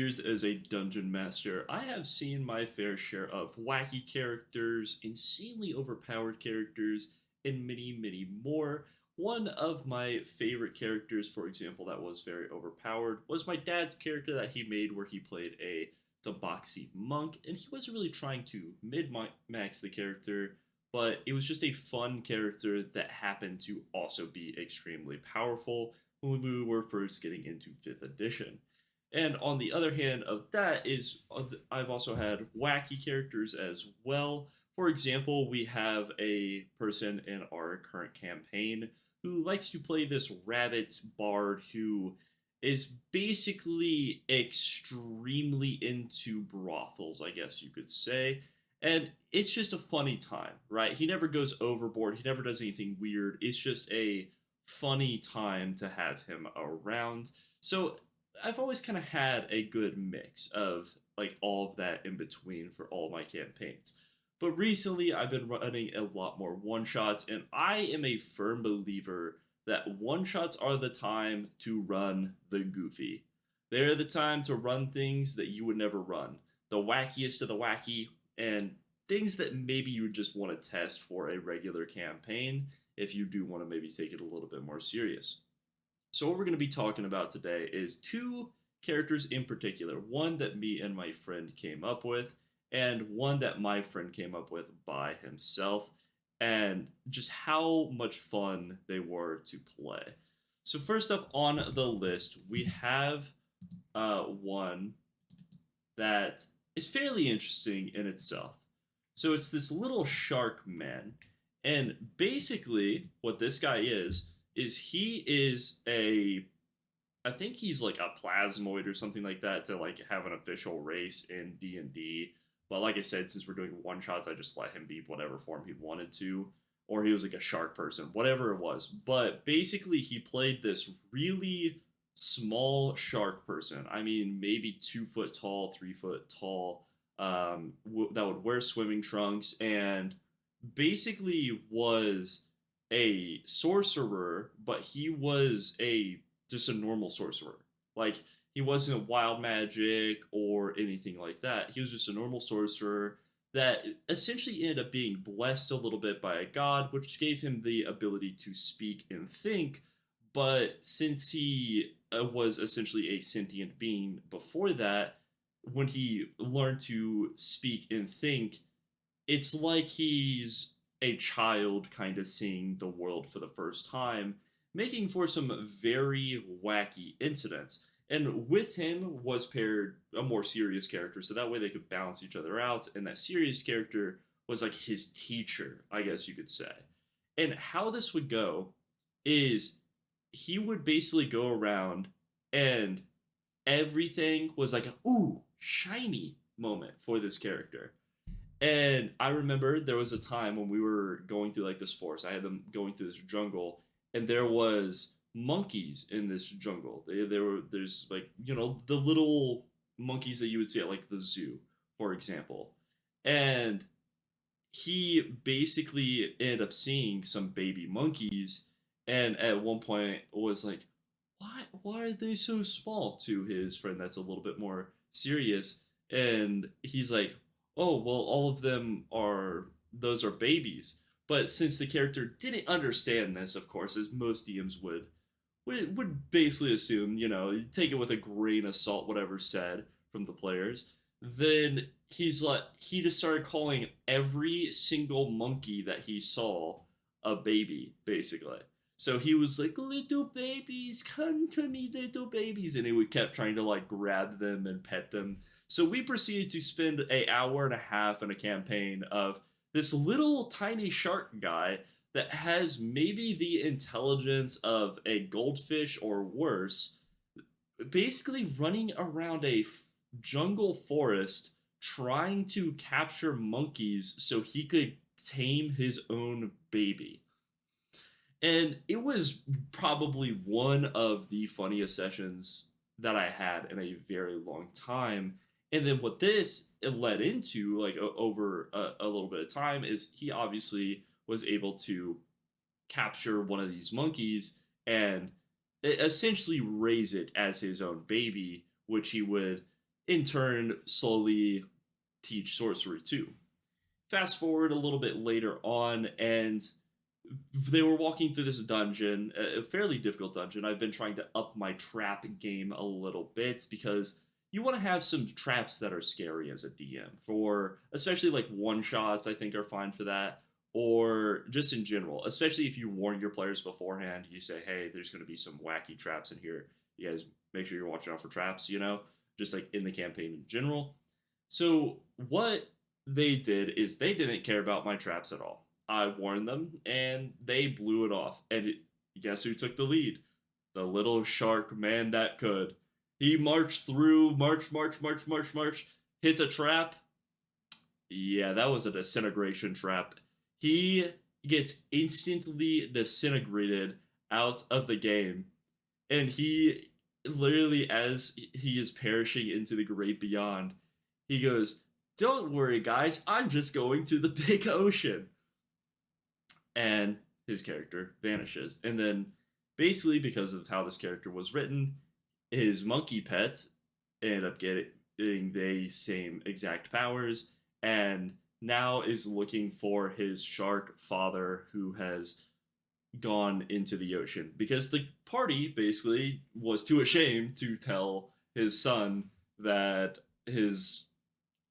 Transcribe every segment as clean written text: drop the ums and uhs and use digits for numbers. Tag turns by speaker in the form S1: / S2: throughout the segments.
S1: years as a dungeon master, I have seen my fair share of wacky characters, insanely overpowered characters, and many, many more. One of my favorite characters, for example, that was very overpowered was my dad's character that he made where he played a Tabaxi monk, and he wasn't really trying to mid max the character, but it was just a fun character that happened to also be extremely powerful when we were first getting into 5th edition. And on the other hand of that is I've also had wacky characters as well. For example, we have a person in our current campaign who likes to play this rabbit bard who is basically extremely into brothels, I guess you could say. And it's just a funny time, right? He never goes overboard, he never does anything weird. It's just a funny time to have him around. So I've always kind of had a good mix of like all of that in between for all my campaigns. But recently I've been running a lot more one shots, and I am a firm believer that one shots are the time to run the goofy. They're the time to run things that you would never run. The wackiest of the wacky, and things that maybe you just want to test for a regular campaign if you do want to maybe take it a little bit more serious. So, what we're going to be talking about today is two characters in particular, one that me and my friend came up with, and one that my friend came up with by himself, and just how much fun they were to play. So, first up on the list, we have one that is fairly interesting in itself. So, it's this little shark man, and basically, what this guy is he is a I think he's like a plasmoid or something like that to like have an official race in D&D. But like I said, since we're doing one shots, I just let him be whatever form he wanted to, or he was like a shark person, whatever it was. But basically, he played this really small shark person. I mean, maybe 2 foot tall, 3 foot tall, that would wear swimming trunks and basically was a sorcerer, but he was a just a normal sorcerer. Like he wasn't wild magic or anything like that. He was just a normal sorcerer that essentially ended up being blessed a little bit by a god, which gave him the ability to speak and think. But since he was essentially a sentient being before that, when he learned to speak and think, it's like he's a child kind of seeing the world for the first time, making for some very wacky incidents. And with him was paired a more serious character, so that way they could balance each other out. And that serious character was like his teacher, I guess you could say. And how this would go is he would basically go around and everything was like a ooh, shiny moment for this character. And I remember there was a time when we were going through like this forest. I had them going through this jungle, and there was monkeys in this jungle. There's like the little monkeys that you would see at like the zoo, for example. And he basically ended up seeing some baby monkeys, and at one point was like, why are they so small to his friend that's a little bit more serious, and he's like, oh well, all of them are those are babies. But since the character didn't understand this, of course, as most DMs would basically assume, take it with a grain of salt, whatever said from the players, then he just started calling every single monkey that he saw a baby, basically. So he was like, little babies, come to me, little babies. And he would kept trying to like grab them and pet them. So we proceeded to spend an hour and a half in a campaign of this little tiny shark guy that has maybe the intelligence of a goldfish or worse, basically running around a jungle forest trying to capture monkeys so he could tame his own baby. And it was probably one of the funniest sessions that I had in a very long time. And then what this it led into, like over a little bit of time, is he obviously was able to capture one of these monkeys and essentially raise it as his own baby, which he would in turn slowly teach sorcery too. Fast forward a little bit later on, and they were walking through this dungeon, a fairly difficult dungeon. I've been trying to up my trap game a little bit because you want to have some traps that are scary as a DM for especially like one shots, I think are fine for that. Or just in general, especially if you warn your players beforehand, you say, hey, there's going to be some wacky traps in here. You guys make sure you're watching out for traps, just like in the campaign in general. So, what they did is they didn't care about my traps at all. I warned them, and they blew it off. And guess who took the lead? The little shark man that could. He marched through, march, hits a trap. Yeah, that was a disintegration trap. He gets instantly disintegrated out of the game. And he literally, as he is perishing into the great beyond, he goes, don't worry, guys, I'm just going to the big ocean. And his character vanishes. And then, basically, because of how this character was written, his monkey pet ended up getting the same exact powers and now is looking for his shark father who has gone into the ocean because the party basically was too ashamed to tell his son that his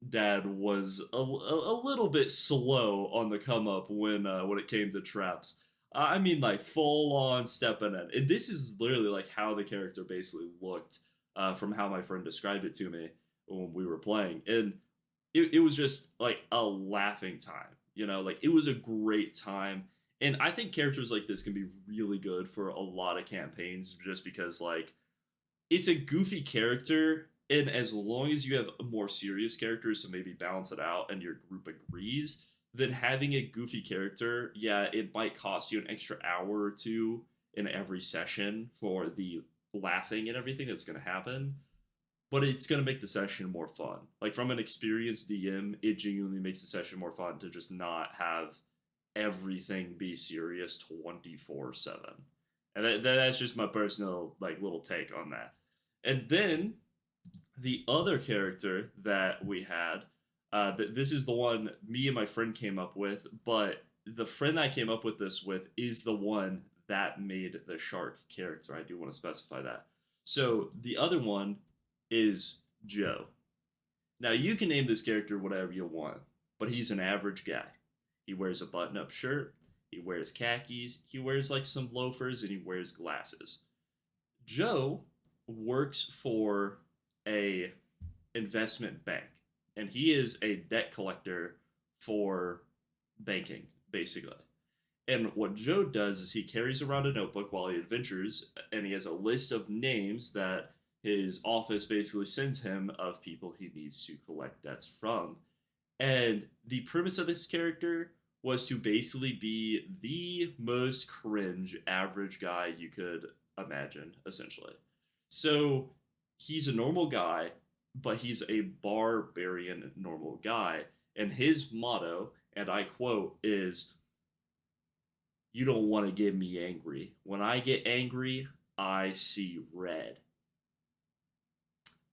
S1: dad was a little bit slow on the come up when it came to traps. I mean, like full on stepping in. And this is literally like how the character basically looked from how my friend described it to me when we were playing, and it was just like a laughing time. Like it was a great time. And I think characters like this can be really good for a lot of campaigns just because like it's a goofy character, and as long as you have more serious characters to maybe balance it out and your group agrees, then having a goofy character, yeah, it might cost you an extra hour or two in every session for the laughing and everything that's going to happen, but it's going to make the session more fun. Like from an experienced DM, it genuinely makes the session more fun to just not have everything be serious 24/7. And that's just my personal like little take on that. And then the other character that we had, this is the one me and my friend came up with, but the friend I came up with this with is the one that made the shark character. I do want to specify that. So the other one is Joe. Now you can name this character whatever you want, but he's an average guy. He wears a button-up shirt, he wears khakis, he wears like some loafers, and he wears glasses. Joe works for a investment bank, and he is a debt collector for banking, basically. And what Joe does is he carries around a notebook while he adventures, and he has a list of names that his office basically sends him of people he needs to collect debts from. And the premise of this character was to basically be the most cringe average guy you could imagine, essentially. So he's a normal guy, but he's a barbarian normal guy. And his motto, and I quote, is you don't want to get me angry. When I get angry, I see red.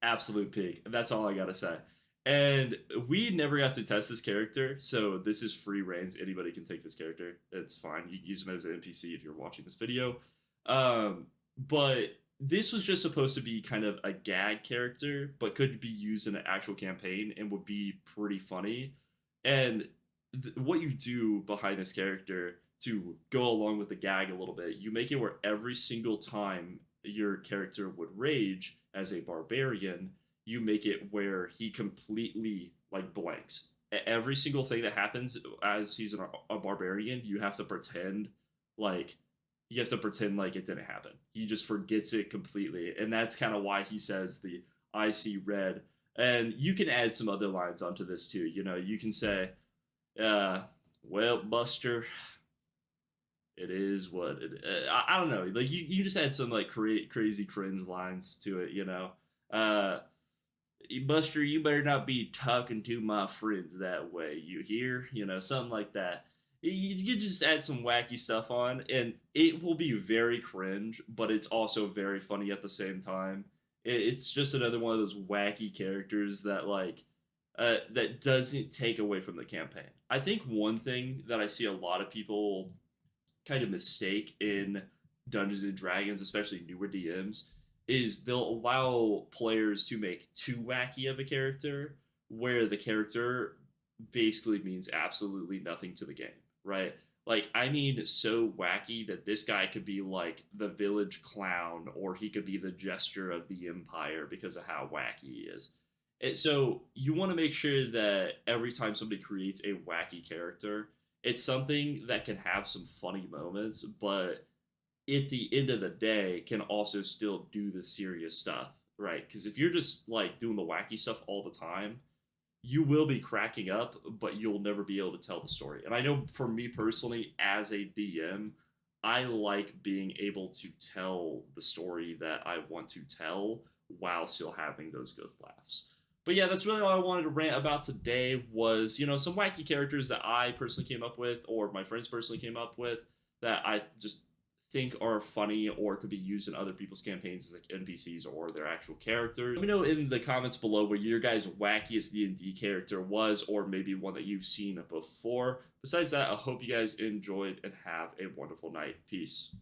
S1: Absolute pig. That's all I gotta say. And we never got to test this character, so this is free reigns. Anybody can take this character. It's fine. You can use him as an NPC if you're watching this video. But this was just supposed to be kind of a gag character, but could be used in an actual campaign and would be pretty funny. And what you do behind this character to go along with the gag a little bit, you make it where every single time your character would rage as a barbarian, you make it where he completely like blanks. Every single thing that happens as he's a barbarian, like you have to pretend like it didn't happen. He just forgets it completely, and that's kind of why he says the "I see red." And you can add some other lines onto this too. You can say, "Well, Buster, it is what it." I don't know. Like you just add some like crazy cringe lines to it. Uh, Buster, you better not be talking to my friends that way. You hear? Something like that. You just add some wacky stuff on, and it will be very cringe, but it's also very funny at the same time. It's just another one of those wacky characters that that doesn't take away from the campaign. I think one thing that I see a lot of people kind of mistake in Dungeons and Dragons, especially newer DMs, is they'll allow players to make too wacky of a character, where the character basically means absolutely nothing to the game, right? Like, I mean, so wacky that this guy could be like the village clown, or he could be the jester of the empire because of how wacky he is. And so you want to make sure that every time somebody creates a wacky character, it's something that can have some funny moments, but at the end of the day can also still do the serious stuff, right? Because if you're just like doing the wacky stuff all the time, you will be cracking up, but you'll never be able to tell the story. And I know for me personally, as a DM, I like being able to tell the story that I want to tell while still having those good laughs. But yeah, that's really all I wanted to rant about today was, some wacky characters that I personally came up with or my friends personally came up with that I just think are funny or could be used in other people's campaigns as like NPCs or their actual characters. Let me know in the comments below what your guys' wackiest D&D character was, or maybe one that you've seen before. Besides that, I hope you guys enjoyed and have a wonderful night. Peace.